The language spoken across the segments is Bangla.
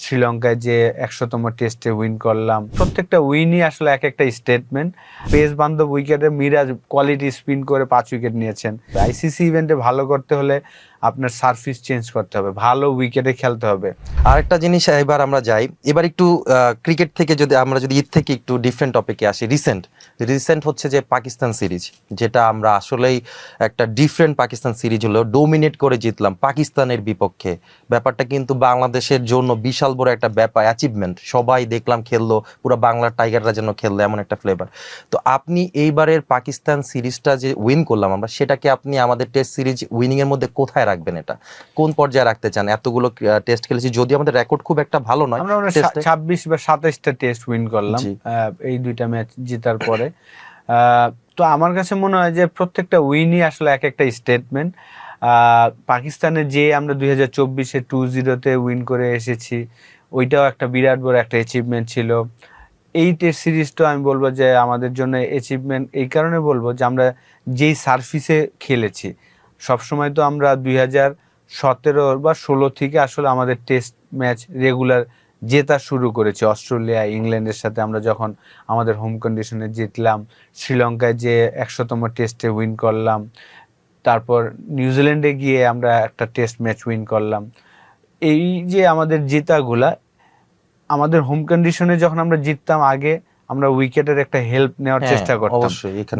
শ্রীলঙ্কায় যে ১০০তম টেস্টে উইন করলাম, প্রত্যেকটা উইনই আসলে এক একটা স্টেটমেন্ট। পেস বান্ধব উইকেটে মিরাজ কোয়ালিটি স্পিন করে ৫ উইকেট নিয়েছেন। আইসিসি ইভেন্টে ভালো করতে হলে আপনার সার্ফিস চেঞ্জ করতে হবে, ভালো উইকেটে খেলতে হবে। আরেকটা জিনিস, এবার আমরা যাই এবার একটু ক্রিকেট থেকে, যদি আমরা ঈদ থেকে একটু ডিফারেন্ট টপিকে আসি। রিসেন্ট হচ্ছে যে পাকিস্তান সিরিজ, যেটা আমরা আসলেই একটা ডিফারেন্ট পাকিস্তান সিরিজ হলো, ডোমিনেট করে জিতলাম পাকিস্তানের বিপক্ষে। ব্যাপারটা কিন্তু বাংলাদেশের জন্য বিশাল বড় একটা ব্যাপার, অ্যাচিভমেন্ট। সবাই দেখলাম খেললো, পুরো বাংলার টাইগাররা যেন খেললো, এমন একটা ফ্লেভার। তো আপনি এইবারের পাকিস্তান সিরিজটা যে উইন করলাম আমরা, সেটাকে আপনি আমাদের টেস্ট সিরিজ উইনিং এর মধ্যে কোথায় রাখবেন? এটা কোন পর্যায়ে রাখতে চান? এতগুলো টেস্ট খেলেছি, যদি আমাদের রেকর্ড খুব একটা ভালো নয়, আমরা ২৬ বা ২৭টা টেস্ট উইন করলাম এই দুইটা ম্যাচ জেতার পরে। তো আমার কাছে মনে হয় যে প্রত্যেকটা উইনই আসলে এক একটা স্টেটমেন্ট। পাকিস্তানে যে আমরা ২০২৪-এ ২-০-তে উইন করে এসেছি, ওইটাও একটা বিরাট বড় একটা অ্যাচিভমেন্ট ছিল। এই টেস্ট সিরিজটা আমি বলবো যে আমাদের জন্য অ্যাচিভমেন্ট এই কারণে বলবো যে আমরা যেই সার্ফিসে খেলেছি। সবসময় তো আমরা ২০১৭ বা ১৬ থেকে আসলে আমাদের টেস্ট ম্যাচ রেগুলার জেতা শুরু করেছি। অস্ট্রেলিয়া, ইংল্যান্ডের সাথে আমরা যখন আমাদের হোম কন্ডিশনে জিতলাম, শ্রীলঙ্কায় যে ১০০তম টেস্টে উইন করলাম, তারপর নিউজিল্যান্ডে গিয়ে আমরা একটা টেস্ট ম্যাচ উইন করলাম। এই যে আমাদের জেতাগুলা, আমাদের হোম কন্ডিশনে যখন আমরা জিততাম, আগে আমরা উইকেটের একটা হেল্প নেওয়ার চেষ্টা করতাম,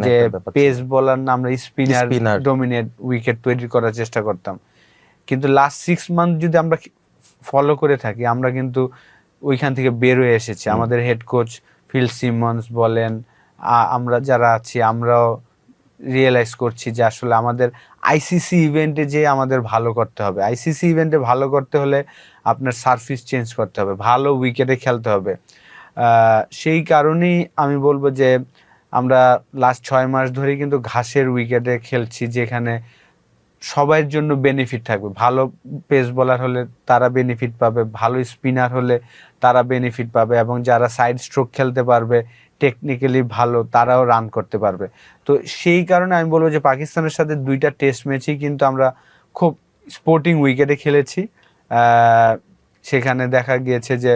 যে পেস বোলার না আমরা স্পিনার ডমিনেট উইকেট তৈরি করার চেষ্টা করতাম। কিন্তু লাস্ট 6 মান্থ যদি আমরা ফলো করে থাকি, আমরা কিন্তু ওইখান থেকে বের হয়ে এসেছি। আমাদের হেড কোচ ফিল সিমন্স বলেন, আমরা যারা আছি আমরাও রিয়েলাইজ করছি যে আসলে আমাদের আইসিসি ইভেন্টে যে আমাদের ভালো করতে হবে। আইসিসি ইভেন্টে ভালো করতে হলে আপনার সার্ফিস চেঞ্জ করতে হবে, ভালো উইকেটে খেলতে হবে। সেই কারণেই আমি বলবো যে আমরা লাস্ট ৬ মাস ধরে কিন্তু ঘাসের উইকেটে খেলছি, যেখানে সবার জন্য বেনিফিট থাকবে। ভালো পেস বোলার হলে তারা বেনিফিট পাবে, ভালো স্পিনার হলে তারা বেনিফিট পাবে, এবং যারা সাইড স্ট্রোক খেলতে পারবে, টেকনিক্যালি ভালো, তারাও রান করতে পারবে। তো সেই কারণে আমি বলবো যে পাকিস্তানের সাথে ২টা টেস্ট ম্যাচই কিন্তু আমরা খুব স্পোর্টিং উইকেটে খেলেছি। সেখানে দেখা গিয়েছে যে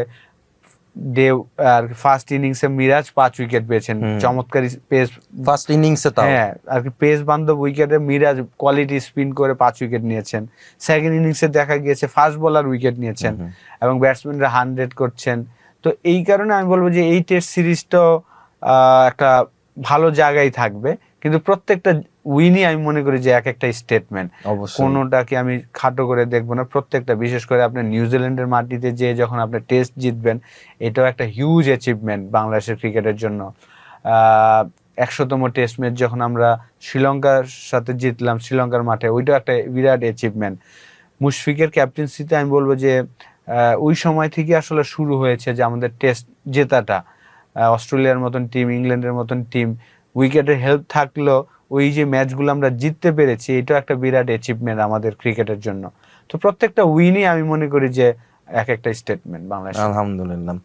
ফার্স্ট ইনিংসে মিরাজ ৫ উইকেট পেয়েছেন, চমৎকার পেস ফার্স্ট ইনিংসে। হ্যাঁ, আর কি পেস বান্ধব উইকেটে মিরাজ কোয়ালিটি স্পিন করে ৫ উইকেট নিয়েছেন। সেকেন্ড ইনিংসে দেখা গিয়েছে ফাস্ট বোলার উইকেট নিয়েছেন এবং ব্যাটসম্যানরা 100 করছেন। তো এই কারণে আমি বলবো যে এই টেস্ট সিরিজটাও একটা ভালো জায়গায় থাকবে, কিন্তু প্রত্যেকটা উইনই আমি মনে করি যে এক একটা স্টেটমেন্ট। কোনোটাকে আমি খাটো করে দেখবো না। প্রত্যেকটা, বিশেষ করে আপনার নিউজিল্যান্ডের মাটিতে যে যখন আপনি টেস্ট জিতবেন, এটাও একটা হিউজ অ্যাচিভমেন্ট বাংলাদেশের ক্রিকেটের জন্য। ১০০তম টেস্ট ম্যাচ যখন আমরা শ্রীলঙ্কার সাথে জিতলাম শ্রীলঙ্কার মাঠে, ওইটাও একটা বিরাট অ্যাচিভমেন্ট। মুশফিকের ক্যাপ্টেন্সিতে আমি বলবো যে ওই সময় থেকে আসলে শুরু হয়েছে যে আমাদের টেস্ট জেতাটা। অস্ট্রেলিয়ার মতন টিম, ইংল্যান্ডের মতন টিম, উইকেটের হেল্প থাকলেও ওই যে ম্যাচগুলো আমরা জিততে পেরেছি, এটাও একটা বিরাট অ্যাচিভমেন্ট আমাদের ক্রিকেটের জন্য। তো প্রত্যেকটা উইনই আমি মনে করি যে এক একটা স্টেটমেন্ট বাংলাদেশ। আলহামদুলিল্লাহ।